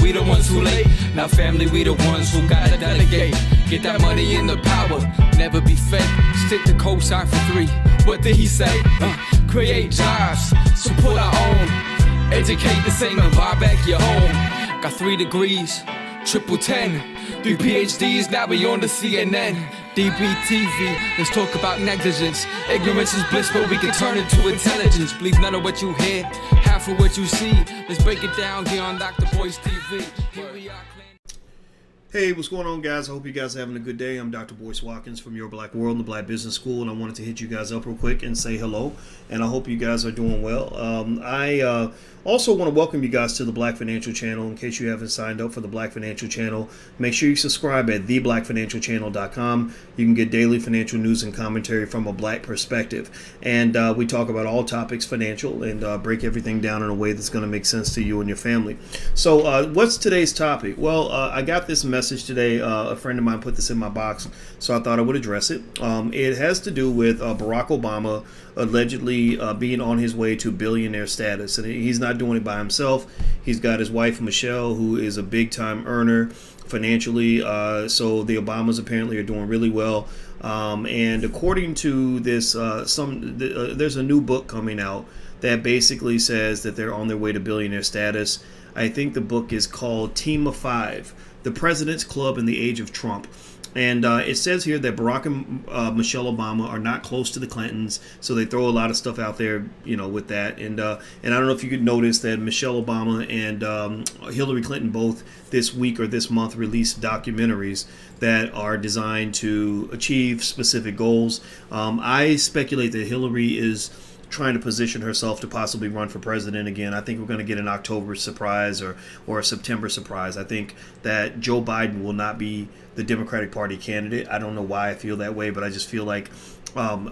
we the ones who late. Now family, we the ones who gotta delegate. Get that money in the power, never be fake. Stick to cosign for 3. What did he say? Create jobs, support our own. Educate the same and buy back your home. Got 3 degrees, triple 10. 3 PhDs, now we on the CNN. DBTV, let's talk about negligence. Ignorance is bliss, but we can turn it to intelligence. Believe none of what you hear, half of what you see. Let's break it down here on Dr. Boyce TV. Here we are. Hey, what's going on, guys? I hope you guys are having a good day. I'm Dr. Boyce Watkins from Your Black World and the Black Business School, and I wanted to hit you guys up real quick and say hello, and I hope you guys are doing well. I also want to welcome you guys to the Black Financial Channel. In case you haven't signed up for the Black Financial Channel, make sure you subscribe at theblackfinancialchannel.com. You can get daily financial news and commentary from a black perspective, and we talk about all topics financial and break everything down in a way that's going to make sense to you and your family. So what's today's topic? Well, I got this message today. A friend of mine put this in my box, so I thought I would address it. It has to do with Barack Obama allegedly being on his way to billionaire status, and he's not doing it by himself. He's got his wife Michelle, who is a big time earner financially. So the Obamas apparently are doing really well. And according to this, there's a new book coming out that basically says that they're on their way to billionaire status. I think the book is called Team of Five: The President's Club in the Age of Trump. And it says here that Barack and Michelle Obama are not close to the Clintons, so they throw a lot of stuff out there, you know, with that. And I don't know if you could notice that Michelle Obama and Hillary Clinton both this week or this month released documentaries that are designed to achieve specific goals. I speculate that Hillary is trying to position herself to possibly run for president again. I think we're going to get an October surprise or a September surprise. I think that Joe Biden will not be the Democratic Party candidate. I don't know why I feel that way, but I just feel like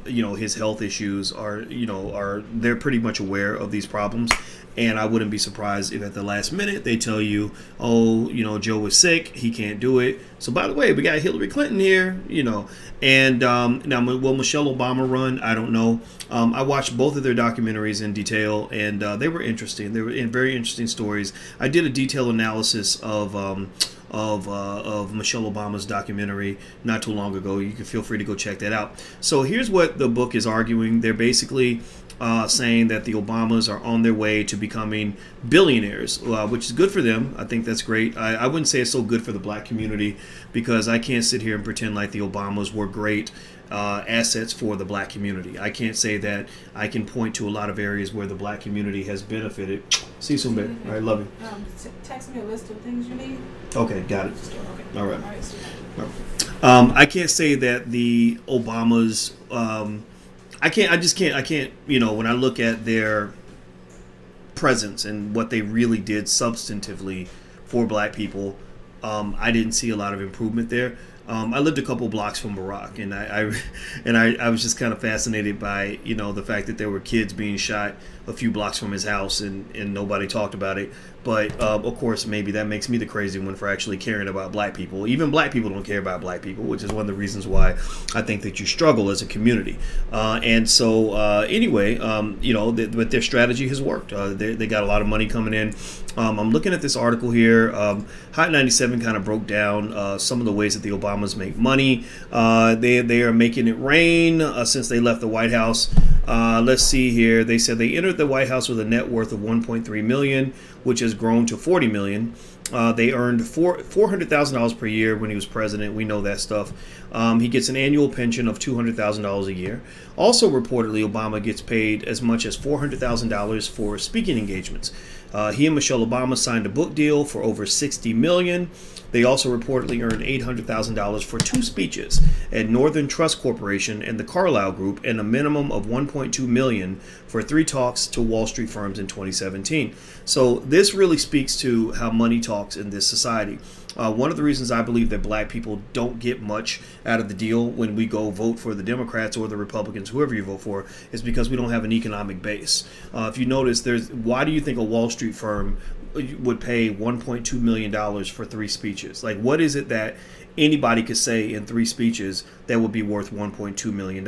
his health issues are they're pretty much aware of these problems. And I wouldn't be surprised if at the last minute they tell you, Joe was sick, he can't do it. So by the way, we got Hillary Clinton here, And now, will Michelle Obama run? I don't know. I watched both of their documentaries in detail, and they were interesting. They were very interesting stories. I did a detailed analysis of Michelle Obama's documentary not too long ago. You can feel free to go check that out. So here's what the book is arguing. They're basically saying that the Obamas are on their way to becoming billionaires, which is good for them. I think that's great. I wouldn't say it's so good for the black community, because I can't sit here and pretend like the Obamas were great assets for the black community. I can't say that I can point to a lot of areas where the black community has benefited. See you soon, babe. All right, love you. Text me a list of things you need. Okay, got it. Okay. All right. All right. I can't say that the Obamas. I can't. When I look at their presence and what they really did substantively for black people, I didn't see a lot of improvement there. I lived a couple blocks from Barack, and I was just kind of fascinated by the fact that there were kids being shot a few blocks from his house, and nobody talked about it. But of course, maybe that makes me the crazy one for actually caring about black people. Even black people don't care about black people, which is one of the reasons why I think that you struggle as a community. And so anyway, but their strategy has worked. They got a lot of money coming in. I'm looking at this article here. Hot 97 kind of broke down some of the ways that the Obamas make money. They are making it rain since they left the White House. Let's see here. They said they entered the White House with a net worth of $1.3 million, which has grown to $40 million. They earned $400,000 per year when he was president. We know that stuff. He gets an annual pension of $200,000 a year. Also, reportedly, Obama gets paid as much as $400,000 for speaking engagements. He and Michelle Obama signed a book deal for over $60 million. They also reportedly earned $800,000 for 2 speeches at Northern Trust Corporation and the Carlyle Group, and a minimum of $1.2 million for 3 talks to Wall Street firms in 2017. So this really speaks to how money talks in this society. One of the reasons I believe that black people don't get much out of the deal when we go vote for the Democrats or the Republicans, whoever you vote for, is because we don't have an economic base. If you notice, why do you think a Wall Street firm would pay $1.2 million for 3 speeches? Like, what is it that anybody could say in 3 speeches that would be worth $1.2 million?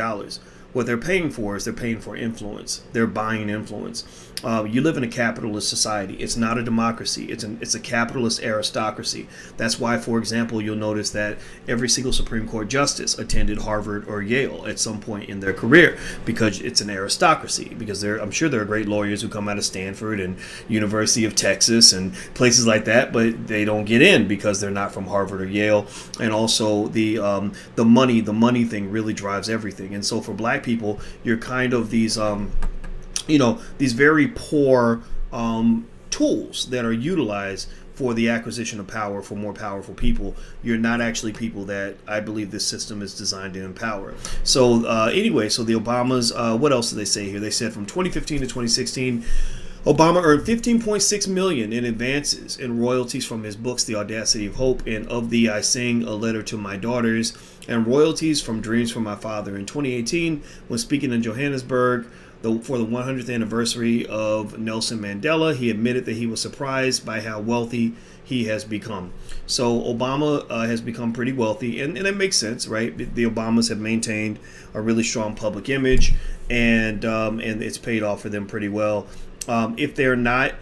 What they're paying for is they're paying for influence. They're buying influence. You live in a capitalist society. It's not a democracy. It's a capitalist aristocracy. That's why, for example, you'll notice that every single Supreme Court justice attended Harvard or Yale at some point in their career, because it's an aristocracy. Because I'm sure there are great lawyers who come out of Stanford and University of Texas and places like that, but they don't get in because they're not from Harvard or Yale. And also the money thing really drives everything. And so for black people, you're kind of these these very poor tools that are utilized for the acquisition of power for more powerful people. You're not actually people that I believe this system is designed to empower. So so the Obamas, what else did they say here? They said from 2015 to 2016, Obama earned $15.6 million in advances and royalties from his books, The Audacity of Hope and Of Thee I Sing, A Letter to My Daughters, and royalties from Dreams from My Father. In 2018, when speaking in Johannesburg for the 100th anniversary of Nelson Mandela, he admitted that he was surprised by how wealthy he has become. So Obama has become pretty wealthy, and it makes sense, right? The Obamas have maintained a really strong public image, and it's paid off for them pretty well. If they're not,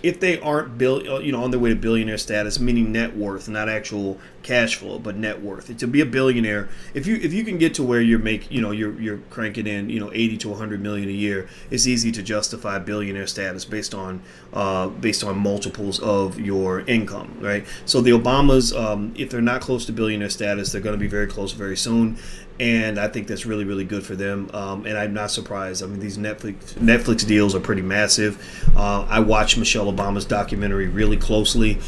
if they aren't on their way to billionaire status, meaning net worth, not actual cash flow, but net worth. To be a billionaire, if you can get to where you're cranking in 80 to 100 million a year, it's easy to justify billionaire status based on multiples of your income, right? So the Obamas, if they're not close to billionaire status, they're going to be very close very soon. And I think that's really, really good for them. And I'm not surprised. I mean, these Netflix deals are pretty massive. I watched Michelle Obama's documentary really closely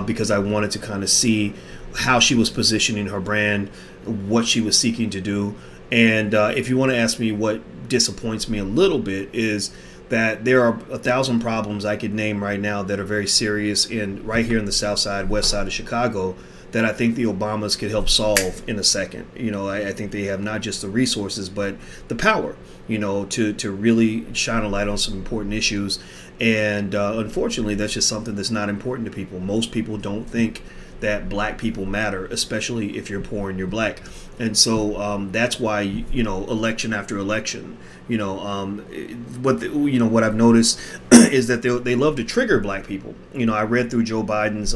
because I wanted to kind of see how she was positioning her brand, what she was seeking to do. And if you want to ask me what disappoints me a little bit, is that there are 1,000 problems I could name right now that are very serious right here in the South Side, West Side of Chicago, that I think the Obamas could help solve in a second. I think they have not just the resources, but the power, to really shine a light on some important issues. And unfortunately, that's just something that's not important to people. Most people don't think that black people matter, especially if you're poor and you're black. And so that's why, election after election, what I've noticed is that they love to trigger black people. I read through Joe Biden's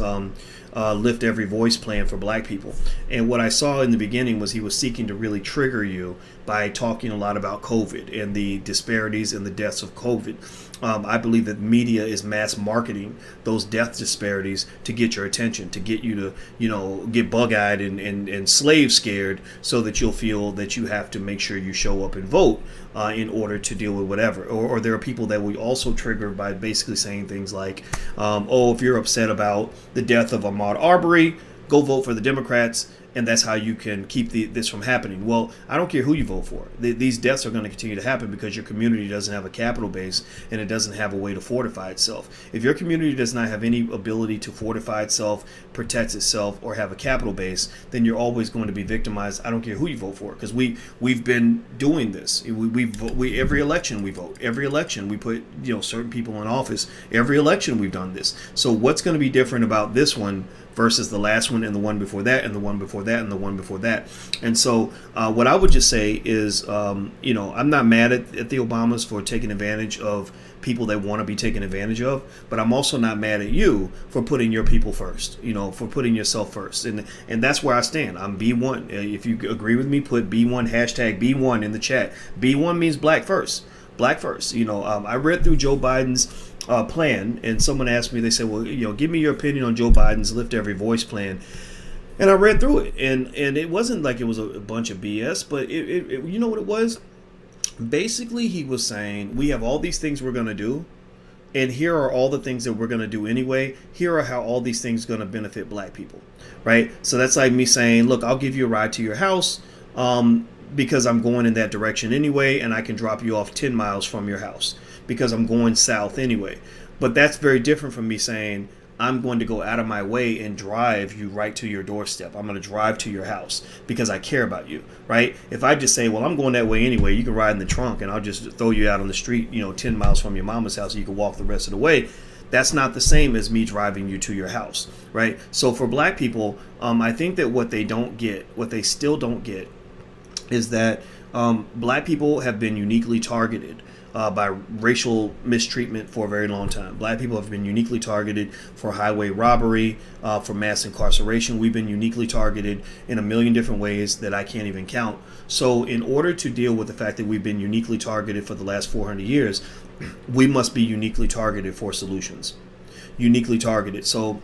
Lift Every Voice plan for black people. And what I saw in the beginning was he was seeking to really trigger you by talking a lot about COVID and the disparities and the deaths of COVID. I believe that media is mass marketing those death disparities to get your attention, to get you to, get bug-eyed and slave scared, so that you'll feel that you have to make sure you show up and vote in order to deal with whatever. Or there are people that we also trigger by basically saying things like, if you're upset about the death of Ahmaud Arbery, go vote for the Democrats, and that's how you can keep this from happening. Well, I don't care who you vote for. These deaths are going to continue to happen because your community doesn't have a capital base and it doesn't have a way to fortify itself. If your community does not have any ability to fortify itself, protect itself, or have a capital base, then you're always going to be victimized. I don't care who you vote for, because we've been doing this. We every election we vote. Every election we put certain people in office. Every election we've done this. So what's going to be different about this one versus the last one and the one before that and the one before that and the one before that? And so what I would just say is, I'm not mad at the Obamas for taking advantage of people that want to be taken advantage of, but I'm also not mad at you for putting your people first, for putting yourself first. And that's where I stand. I'm B1. If you agree with me, put B1, hashtag B1 in the chat. B1 means black first. Black first. I read through Joe Biden's plan, and someone asked me, they said, well, give me your opinion on Joe Biden's Lift Every Voice plan. And I read through it, and it wasn't like it was a bunch of BS, but it you know what it was? Basically, he was saying, we have all these things we're going to do, and here are all the things that we're going to do anyway. Here are how all these things are going to benefit black people, right? So that's like me saying, look, I'll give you a ride to your house because I'm going in that direction anyway, and I can drop you off 10 miles from your house because I'm going south anyway. But that's very different from me saying, I'm going to go out of my way and drive you right to your doorstep. I'm going to drive to your house because I care about you, right? If I just say, well, I'm going that way anyway, you can ride in the trunk and I'll just throw you out on the street, 10 miles from your mama's house, so you can walk the rest of the way. That's not the same as me driving you to your house, right? So for black people, I think that what they still don't get, is that Black people have been uniquely targeted by racial mistreatment for a very long time. Black people have been uniquely targeted for highway robbery, for mass incarceration. We've been uniquely targeted in a million different ways that I can't even count. So in order to deal with the fact that we've been uniquely targeted for the last 400 years, we must be uniquely targeted for solutions. Uniquely targeted. So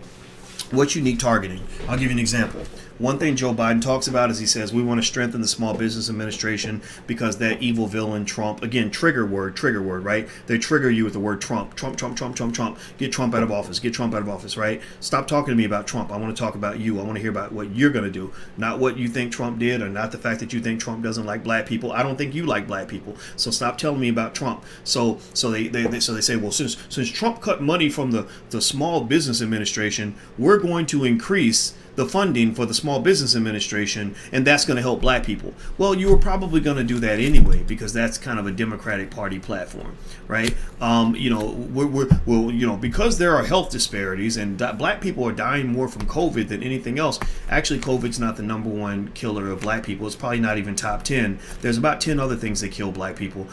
what's unique targeting? I'll give you an example. One thing Joe Biden talks about is he says we want to strengthen the Small Business Administration because that evil villain Trump, again, trigger word, right? They trigger you with the word Trump. Trump. Get Trump out of office, right? Stop talking to me about Trump. I want to talk about you. I want to hear about what you're going to do, not what you think Trump did or not the fact that you think Trump doesn't like black people. I don't think you like black people. So stop telling me about Trump. So they say, well, since Trump cut money from the Small Business Administration, we're going to increase the funding for the Small Business Administration, and that's going to help black people. Well, you were probably going to do that anyway because that's kind of a Democratic Party platform, right? Because there are health disparities and black people are dying more from COVID than anything else. Actually, COVID's not the number one killer of black people. It's probably not even top 10. There's about 10 other things that kill black people.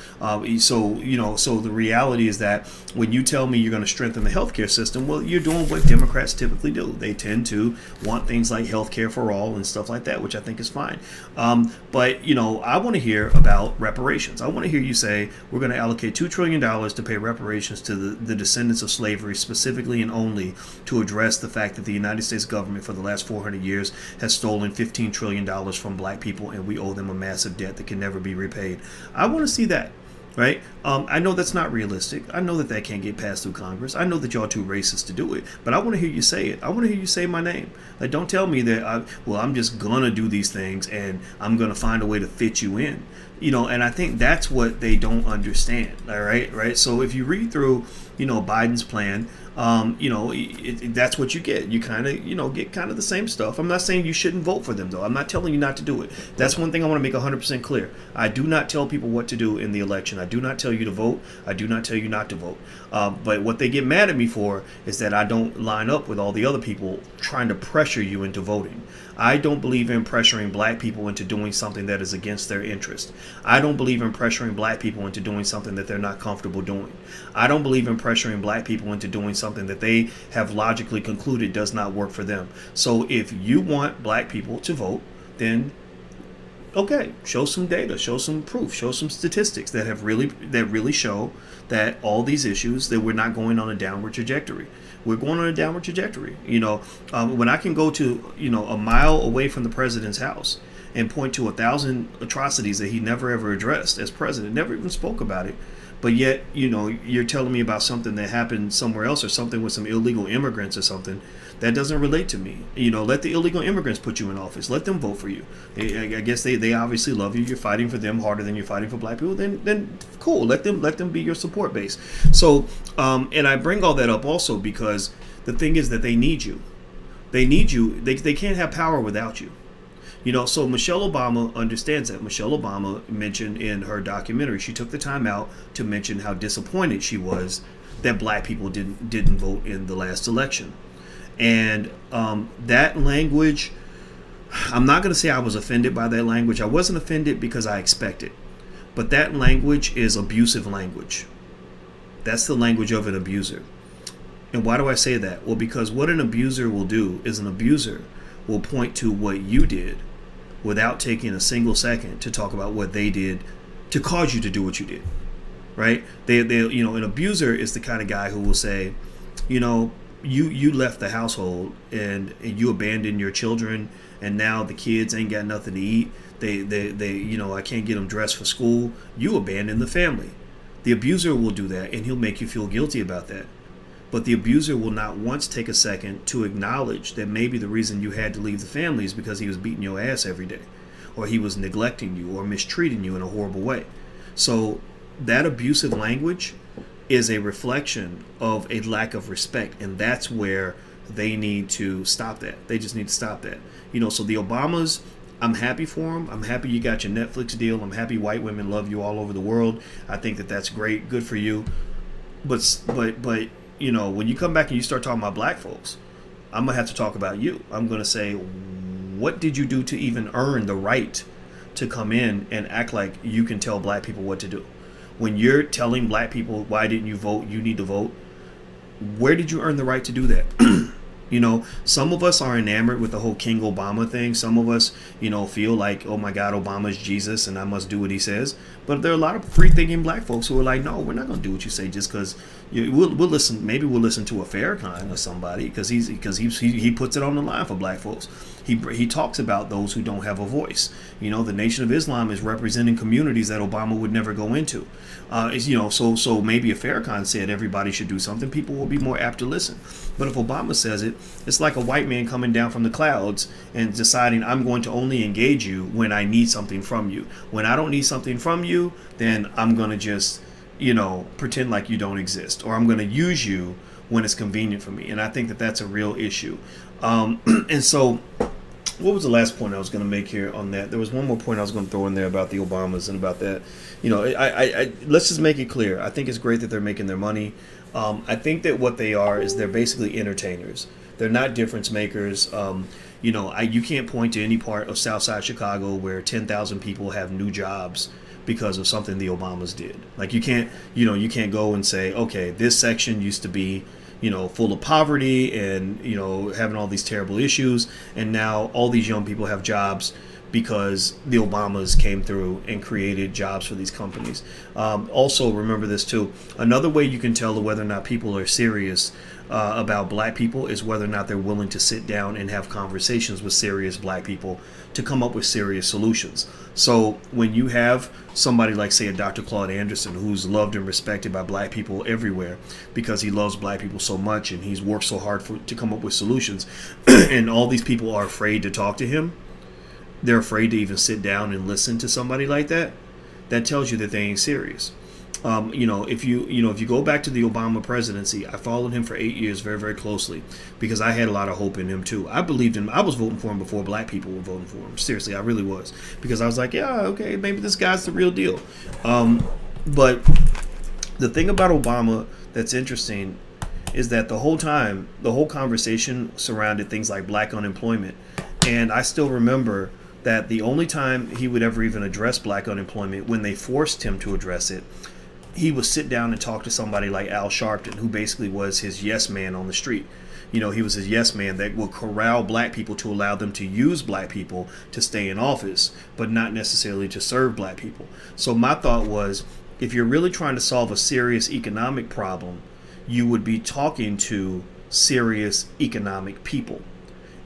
So the reality is that when you tell me you're going to strengthen the healthcare system, well, you're doing what Democrats typically do. They tend to want things like healthcare for all and stuff like that, which I think is fine. But I want to hear about reparations. I want to hear you say we're going to allocate $2 trillion to pay reparations to the descendants of slavery, specifically and only to address the fact that the United States government for the last 400 years has stolen $15 trillion from black people, and we owe them a massive debt that can never be repaid. I want to see that. Right? I know that's not realistic. I know that can't get passed through Congress. I know that y'all too racist to do it. But I want to hear you say it. I want to hear you say my name. Like, don't tell me that I'm just going to do these things and I'm going to find a way to fit you in. And I think that's what they don't understand. All right? Right? So if you read through, Biden's plan, that's what you get. You kind of, get kind of the same stuff. I'm not saying you shouldn't vote for them, though. I'm not telling you not to do it. That's one thing I want to make 100% clear. I do not tell people what to do in the election. I do not tell you to vote. I do not tell you not to vote. But what they get mad at me for is that I don't line up with all the other people trying to pressure you into voting. I don't believe in pressuring black people into doing something that is against their interest. I don't believe in pressuring black people into doing something that they're not comfortable doing. I don't believe in pressuring black people into doing something that they have logically concluded does not work for them. So if you want black people to vote, then okay, show some data, show some proof, show some statistics that really show that all these issues, that we're not going on a downward trajectory. We're going on a downward trajectory. When I can go to, a mile away from the president's house and point to 1,000 atrocities that he never ever addressed as president, never even spoke about it. But yet, you're telling me about something that happened somewhere else or something with some illegal immigrants or something that doesn't relate to me. Let the illegal immigrants put you in office. Let them vote for you. I guess they obviously love you. You're fighting for them harder than you're fighting for black people. Then cool. Let them be your support base. So, and I bring all that up also because the thing is that they need you. They need you. They can't have power without you. So Michelle Obama understands that. Michelle Obama mentioned in her documentary, she took the time out to mention how disappointed she was that black people didn't vote in the last election. And that language, I'm not going to say I was offended by that language. I wasn't offended because I expected. But that language is abusive language. That's the language of an abuser. And why do I say that? Well, because what an abuser will do is an abuser will point to what you did without taking a single second to talk about what they did to cause you to do what you did, right? An abuser is the kind of guy who will say, you left the household and you abandoned your children, and now the kids ain't got nothing to eat. I can't get them dressed for school. You abandoned the family. The abuser will do that, and he'll make you feel guilty about that. But the abuser will not once take a second to acknowledge that maybe the reason you had to leave the family is because he was beating your ass every day, or he was neglecting you or mistreating you in a horrible way. So that abusive language is a reflection of a lack of respect, and that's where they need to stop that. They just need to stop that. So the Obamas, I'm happy for them. I'm happy you got your Netflix deal. I'm happy white women love you all over the world. I think that that's great. Good for you. But when you come back and you start talking about black folks, I'm going to have to talk about you. I'm going to say, what did you do to even earn the right to come in and act like you can tell black people what to do. When you're telling black people, why didn't you vote? You need to vote. Where did you earn the right to do that? Some of us are enamored with the whole King Obama thing. Some of us, feel like, oh my God, Obama's Jesus and I must do what he says. But there are a lot of free-thinking black folks who are like, no, we're not going to do what you say just because we'll listen. Maybe we'll listen to a Farrakhan or somebody because he puts it on the line for black folks. He talks about those who don't have a voice. The Nation of Islam is representing communities that Obama would never go into. So maybe if Farrakhan said everybody should do something, people will be more apt to listen. But if Obama says it, it's like a white man coming down from the clouds and deciding I'm going to only engage you when I need something from you. When I don't need something from you, then I'm going to just, pretend like you don't exist, or I'm going to use you when it's convenient for me. And I think that that's a real issue. And so what was the last point I was going to make here on that? There was one more point I was going to throw in there about the Obamas and about that. Let's just make it clear. I think it's great that they're making their money. I think that what they are is they're basically entertainers. They're not difference makers. You can't point to any part of Southside Chicago where 10,000 people have new jobs because of something the Obamas did. Like you can't go and say, okay, this section used to be full of poverty and, having all these terrible issues. And now all these young people have jobs because the Obamas came through and created jobs for these companies. Also, remember this too. Another way you can tell whether or not people are serious about black people is whether or not they're willing to sit down and have conversations with serious black people to come up with serious solutions. So when you have somebody like, say, a Dr. Claude Anderson, who's loved and respected by black people everywhere because he loves black people so much and he's worked so hard to come up with solutions, and all these people are afraid to talk to him, they're afraid to even sit down and listen to somebody like that, that tells you that they ain't serious. If you go back to the Obama presidency, I followed him for 8 years very, very closely because I had a lot of hope in him too. I believed in him. I was voting for him before black people were voting for him. Seriously, I really was, because I was like, yeah, okay, maybe this guy's the real deal. But the thing about Obama that's interesting is that the whole time, the whole conversation surrounded things like black unemployment. And I still remember that the only time he would ever even address black unemployment, when they forced him to address it, he would sit down and talk to somebody like Al Sharpton, who basically was his yes man on the street. He was his yes man that would corral black people to allow them to use black people to stay in office, but not necessarily to serve black people. So my thought was, if you're really trying to solve a serious economic problem, you would be talking to serious economic people.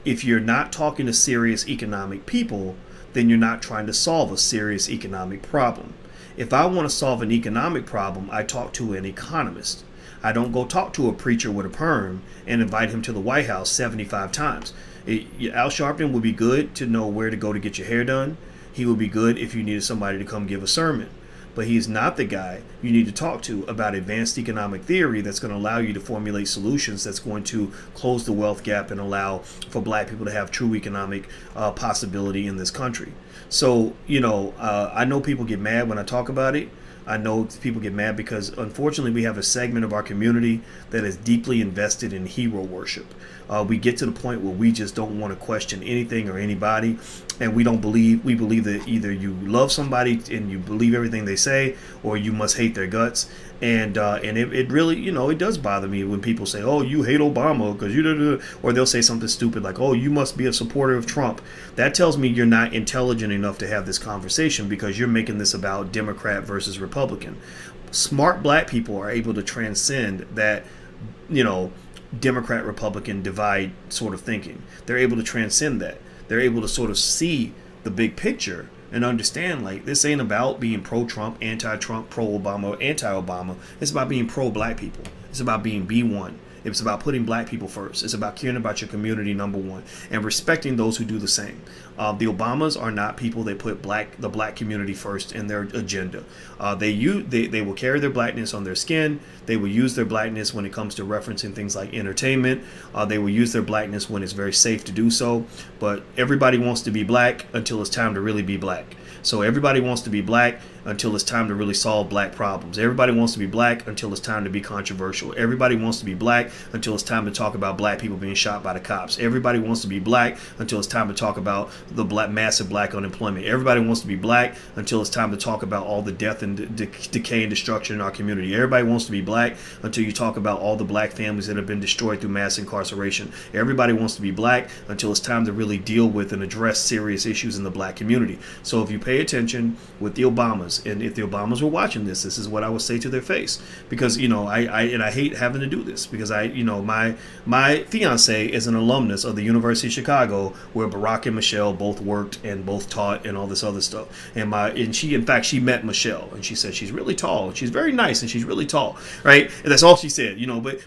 If you're not talking to serious economic people, then you're not trying to solve a serious economic problem. If I want to solve an economic problem, I talk to an economist. I don't go talk to a preacher with a perm and invite him to the White House 75 times. Al Sharpton would be good to know where to go to get your hair done. He would be good if you needed somebody to come give a sermon. But he's not the guy you need to talk to about advanced economic theory that's going to allow you to formulate solutions that's going to close the wealth gap and allow for black people to have true economic possibility in this country. So, I know people get mad when I talk about it. I know people get mad because, unfortunately, we have a segment of our community that is deeply invested in hero worship. We get to the point where we just don't want to question anything or anybody, and we believe that either you love somebody and you believe everything they say, or you must hate their guts. And it really, it does bother me when people say, oh, you hate Obama because you, or they'll say something stupid like, oh, you must be a supporter of Trump. That tells me you're not intelligent enough to have this conversation, because you're making this about Democrat versus Republican. Smart black people are able to transcend that, Democrat Republican divide sort of thinking. They're able to transcend that. They're able to sort of see the big picture and understand, like, this ain't about being pro-Trump, anti-Trump, pro-Obama, anti-Obama. It's about being pro-black people. It's about being B1. It's about putting black people first. It's about caring about your community, number one, and respecting those who do the same. The Obamas are not people that put the black community first in their agenda. They will carry their blackness on their skin. They will use their blackness when it comes to referencing things like entertainment. They will use their blackness when it's very safe to do so. But everybody wants to be black until it's time to really be black. So everybody wants to be black until it's time to really solve black problems. Everybody wants to be black until it's time to be controversial. Everybody wants to be black until it's time to talk about black people being shot by the cops. Everybody wants to be black until it's time to talk about the massive black unemployment. Everybody wants to be black until it's time to talk about all the death and decay and destruction in our community. Everybody wants to be black until you talk about all the black families that have been destroyed through mass incarceration. Everybody wants to be black until it's time to really deal with and address serious issues in the black community. So if you pay attention with the Obamas, and if the Obamas were watching this is what I would say to their face, because I hate having to do this, because my fiance is an alumnus of the University of Chicago, where Barack and Michelle both worked and both taught and all this other stuff. And she met Michelle, and she said she's really tall, she's very nice, and she's really tall, right? And that's all she said,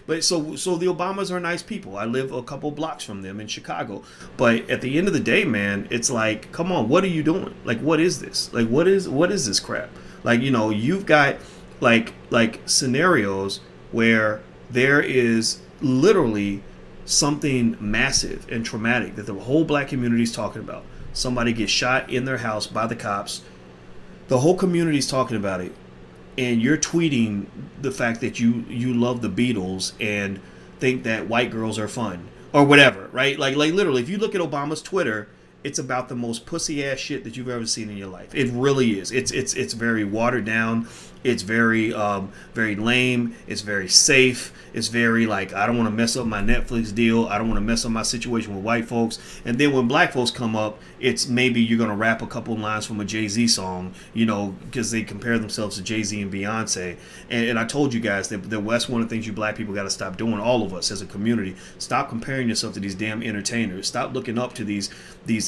But so the Obamas are nice people. I live a couple blocks from them in Chicago, but at the end of the day, man, it's like, come on, what are you doing? Like, what is this? Like, what is this crap? Like, you've got like scenarios where there is literally something massive and traumatic that the whole black community is talking about. Somebody gets shot in their house by the cops. The whole community is talking about it, and you're tweeting the fact that you love the Beatles and think that white girls are fun or whatever, right? Like literally, if you look at Obama's Twitter, it's about the most pussy ass shit that you've ever seen in your life. It really is. It's very watered down. It's very very lame. It's very safe. It's very like, I don't want to mess up my Netflix deal. I don't want to mess up my situation with white folks. And then when black folks come up, it's maybe you're going to rap a couple lines from a Jay-Z song, because they compare themselves to Jay-Z and Beyonce. And I told you guys that that's one of the things you black people got to stop doing, all of us as a community. Stop comparing yourself to these damn entertainers. Stop looking up to these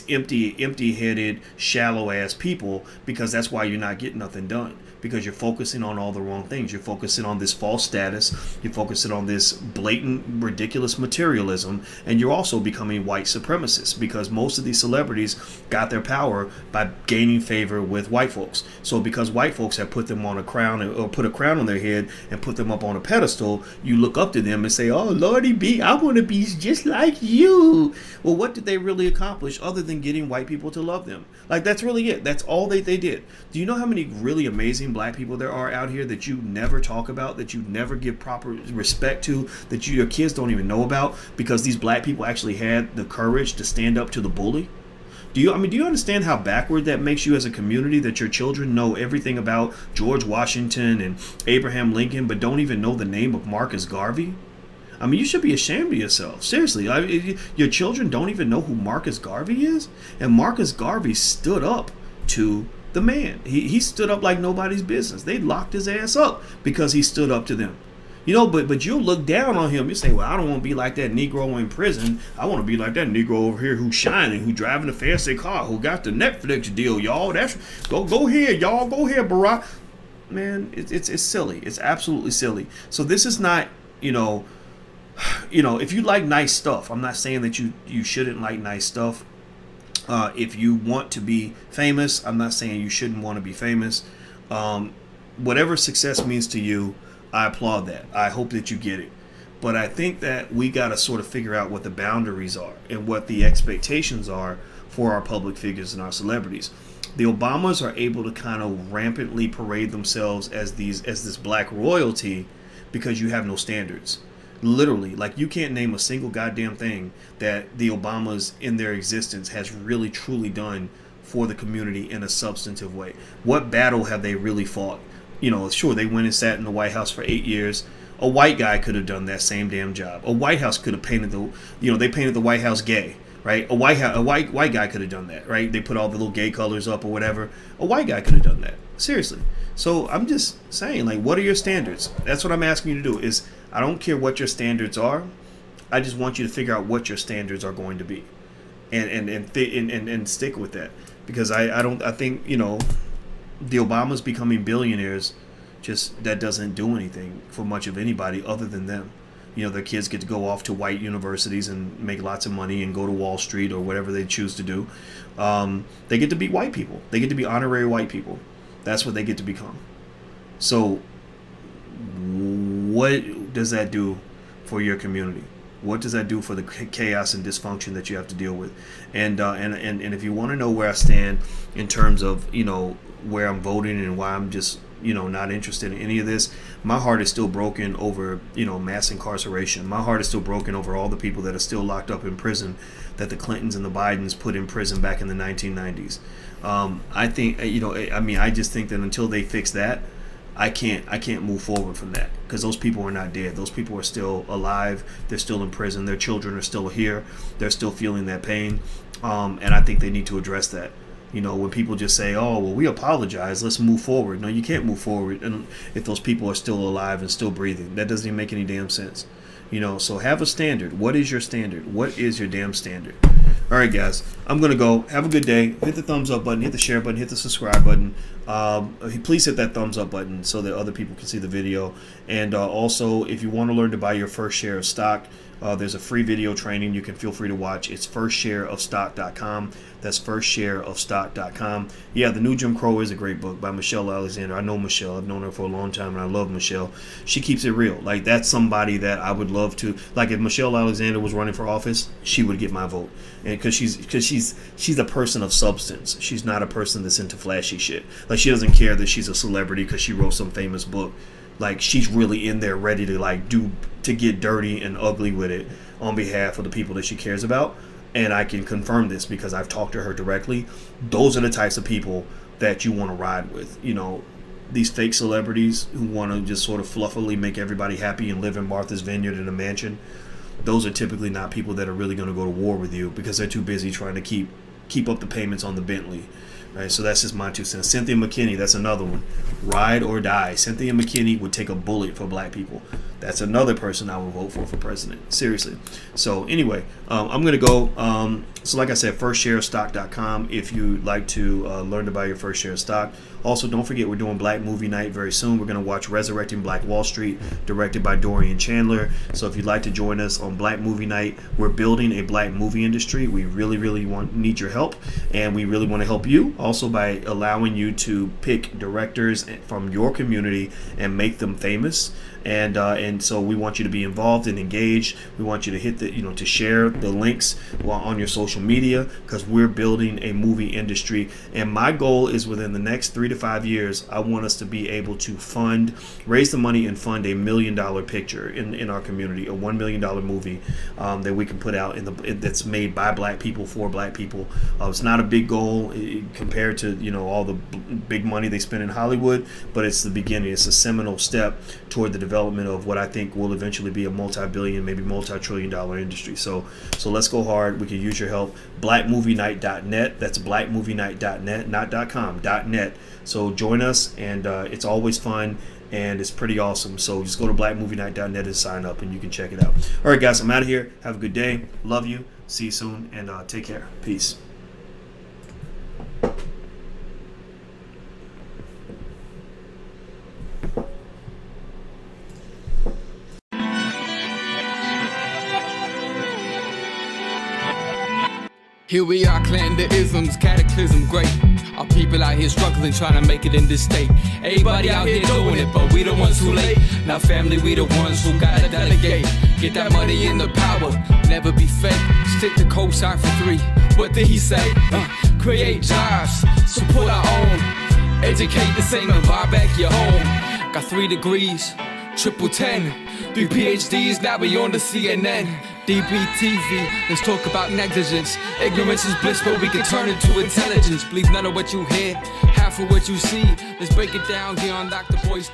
empty-headed, shallow-ass people, because that's why you're not getting nothing done. Because you're focusing on all the wrong things. You're focusing on this false status. You're focusing on this blatant, ridiculous materialism. And you're also becoming white supremacists, because most of these celebrities got their power by gaining favor with white folks. So because white folks have put them on a crown, or put a crown on their head and put them up on a pedestal, you look up to them and say, oh, Lordy B, I want to be just like you. Well, what did they really accomplish other than getting white people to love them? Like, that's really it. That's all they did. Do you know how many really amazing black people there are out here that you never talk about, that you never give proper respect to, that your kids don't even know about, because these black people actually had the courage to stand up to the bully? Do you understand how backward that makes you as a community, that your children know everything about George Washington and Abraham Lincoln, but don't even know the name of Marcus Garvey? I mean, you should be ashamed of yourself. Seriously, your children don't even know who Marcus Garvey is? And Marcus Garvey stood up to the man. He stood up like nobody's business. They locked his ass up because he stood up to them. But you'll look down on him. You say, well, I don't want to be like that Negro in prison. I want to be like that Negro over here who's shining, who driving a fancy car, who got the Netflix deal, y'all. That's go ahead, y'all. Go ahead, Barack. Man, it's silly. It's absolutely silly. So this is not, if you like nice stuff, I'm not saying that you shouldn't like nice stuff. If you want to be famous, I'm not saying you shouldn't want to be famous. Whatever success means to you, I applaud that. I hope that you get it. But I think that we got to sort of figure out what the boundaries are and what the expectations are for our public figures and our celebrities. The Obamas are able to kind of rampantly parade themselves as this black royalty because you have no standards. Literally, like, you can't name a single goddamn thing that the Obamas in their existence has really truly done for the community in a substantive way. What battle have they really fought? Sure, they went and sat in the White House for 8 years. A white guy could have done that same damn job. A White House could have painted they painted the White House gay, right? A white guy could have done that, right? They put all the little gay colors up or whatever. A white guy could have done that. Seriously. So I'm just saying, like, what are your standards? That's what I'm asking you to do. Is I don't care what your standards are. I just want you to figure out what your standards are going to be, and stick with that. Because I think the Obamas becoming billionaires, just that doesn't do anything for much of anybody other than them. Their kids get to go off to white universities and make lots of money and go to Wall Street or whatever they choose to do. They get to be white people. They get to be honorary white people. That's what they get to become. So what does that do for your community? What does that do for the chaos and dysfunction that you have to deal with? And if you want to know where I stand in terms of where I'm voting and why I'm just not interested in any of this, My heart is still broken over, mass incarceration. My heart is still broken over all the people that are still locked up in prison that the Clintons and the Bidens put in prison back in the 1990s. I think, I just think that until they fix that, I can't move forward from that, because those people are not dead. Those people are still alive. They're still in prison. Their children are still here. They're still feeling that pain. And I think they need to address that. When people just say, oh, well, we apologize, let's move forward. No, you can't move forward and if those people are still alive and still breathing. That doesn't even make any damn sense. So have a standard. What is your standard? What is your damn standard? All right, guys, I'm going to go. Have a good day. Hit the thumbs up button, hit the share button, hit the subscribe button. Please hit that thumbs up button so that other people can see the video. And also, if you want to learn to buy your first share of stock, there's a free video training you can feel free to watch. It's firstshareofstock.com. That's firstshareofstock.com. Yeah, The New Jim Crow is a great book by Michelle Alexander. I know Michelle. I've known her for a long time, and I love Michelle. She keeps it real. Like, that's somebody that I would love to. Like, if Michelle Alexander was running for office, she would get my vote. And because she's a person of substance. She's not a person that's into flashy shit. Like, she doesn't care that she's a celebrity because she wrote some famous book. Like, she's really in there ready to get dirty and ugly with it on behalf of the people that she cares about. And I can confirm this because I've talked to her directly. Those are the types of people that you want to ride with. These fake celebrities who want to just sort of fluffily make everybody happy and live in Martha's Vineyard in a mansion. Those are typically not people that are really going to go to war with you because they're too busy trying to keep up the payments on the Bentley. Right, so that's just my 2 cents. Cynthia McKinney, that's another one. Ride or die. Cynthia McKinney would take a bullet for black people. That's another person I would vote for president. Seriously. So anyway, I'm going to go. So like I said, firstshareofstock.com if you'd like to learn to buy your first share of stock. Also, don't forget we're doing Black Movie Night very soon. We're going to watch Resurrecting Black Wall Street, directed by Dorian Chandler. So if you'd like to join us on Black Movie Night, we're building a black movie industry. We really, really need your help, and we really want to help you also by allowing you to pick directors from your community and make them famous. And so we want you to be involved and engaged. We want you to hit to share the links on your social media, because we're building a movie industry. And my goal is within the next 3 to 5 years, I want us to be able to raise the money and fund $1 million picture in our community, a $1 million movie that we can put out that's made by black people for black people. It's not a big goal compared to all the big money they spend in Hollywood, but it's the beginning. It's a seminal step toward the development of what I think will eventually be a multi-billion, maybe multi-trillion-dollar industry. So let's go hard. We can use your help. blackmovienight.net. That's blackmovienight.net, not .com, .net. So join us, and it's always fun, and it's pretty awesome. So just go to blackmovienight.net and sign up, and you can check it out. All right, guys, I'm out of here. Have a good day. Love you. See you soon, and take care. Peace. Here we are, clan the isms, cataclysm, great. Our people out here struggling, trying to make it in this state. Everybody out here doing it, but we the ones who late. Now family, we the ones who gotta delegate. Get that money in the power, never be fake. Stick to cosign for 3. What did he say? Create jobs, support our own. Educate the same and buy back your home. Got 3 degrees, triple 10. 3 PhDs, now we on the CNN. DBTV, let's talk about negligence. Ignorance is bliss, but we can turn it to intelligence. Believe none of what you hear, half of what you see. Let's break it down here on Dr. Boy's